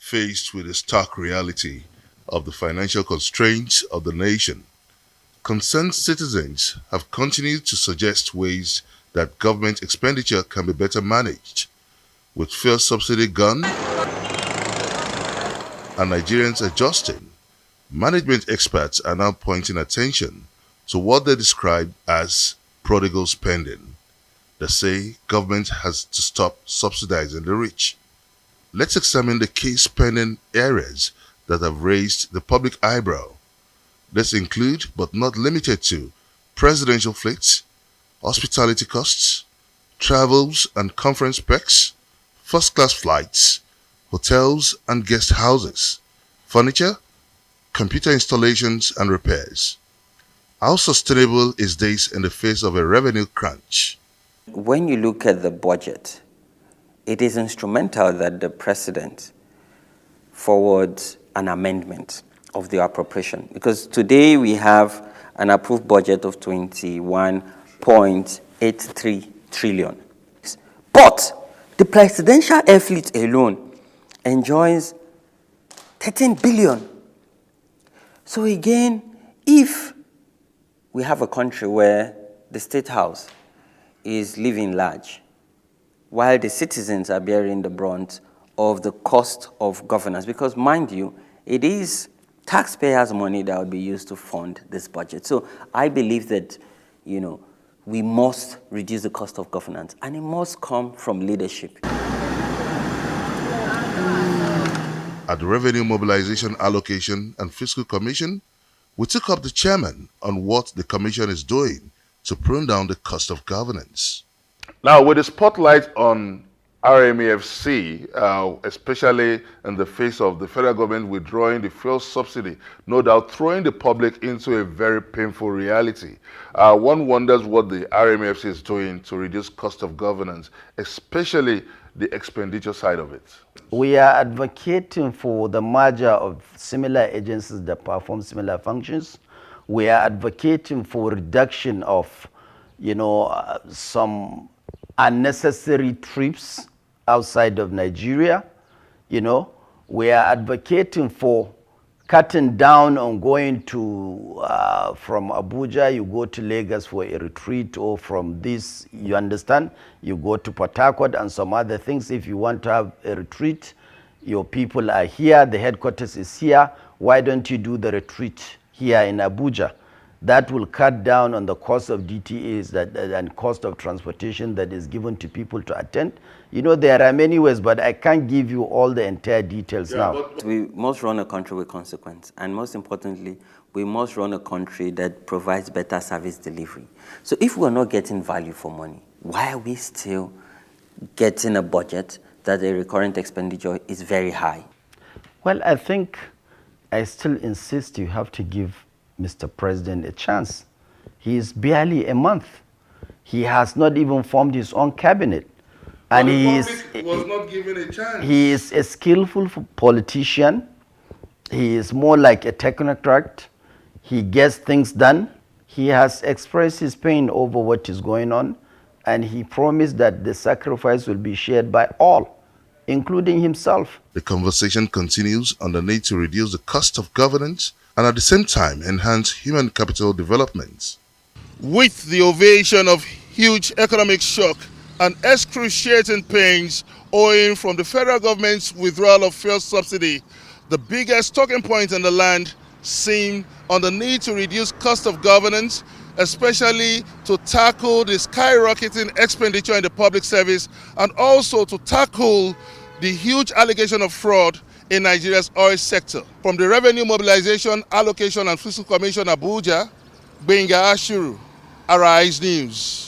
Faced with the stark reality of the financial constraints of the nation, concerned citizens have continued to suggest ways that government expenditure can be better managed. With fuel subsidy gone and Nigerians adjusting, management experts are now pointing attention to what they describe as prodigal spending. They say government has to stop subsidizing the rich. Let's examine the key spending areas that have raised the public eyebrow. This include, but not limited to, presidential fleets, hospitality costs, travels and conference packs, first-class flights, hotels and guest houses, furniture, computer installations and repairs. How sustainable is this in the face of a revenue crunch? When you look at the budget, it is instrumental that the president forwards an amendment of the appropriation, because today we have an approved budget of 21.83 trillion. But the presidential air fleet alone enjoys 13 billion. So again, if we have a country where the state house is living large, while the citizens are bearing the brunt of the cost of governance, because mind you, it is taxpayers' money that will be used to fund this budget. So I believe that, we must reduce the cost of governance, and it must come from leadership. At the Revenue Mobilization Allocation and Fiscal Commission, we took up the chairman on what the commission is doing to prune down the cost of governance. Now, with the spotlight on RMEFC, especially in the face of the federal government withdrawing the fuel subsidy, no doubt throwing the public into a very painful reality. One wonders what the RMEFC is doing to reduce cost of governance, especially the expenditure side of it. We are advocating for the merger of similar agencies that perform similar functions. We are advocating for reduction of, some unnecessary trips outside of Nigeria. We are advocating for cutting down on going to, from Abuja, you go to Lagos for a retreat, or from this, you understand, you go to Port Harcourt and some other things. If you want to have a retreat, your people are here, the headquarters is here, why don't you do the retreat here in Abuja? That will cut down on the cost of DTAs and cost of transportation that is given to people to attend. There are many ways, but I can't give you all the entire details now. We must run a country with consequence, and most importantly, we must run a country that provides better service delivery. So if we're not getting value for money, why are we still getting a budget that the recurrent expenditure is very high? Well, I think I still insist you have to give Mr. President a chance. He is barely a month. He has not even formed his own cabinet. And was not given a chance. He is a skillful politician. He is more like a technocrat. He gets things done. He has expressed his pain over what is going on, and he promised that the sacrifice will be shared by all, including himself. The conversation continues on the need to reduce the cost of governance and at the same time enhance human capital development. With the ovation of huge economic shock and excruciating pains owing from the federal government's withdrawal of fuel subsidy, the biggest talking point in the land seemed on the need to reduce cost of governance, especially to tackle the skyrocketing expenditure in the public service, and also to tackle the huge allegation of fraud in Nigeria's oil sector. From the Revenue Mobilization, Allocation and Fiscal Commission, Abuja, Gbenga Ashiru, Arise News.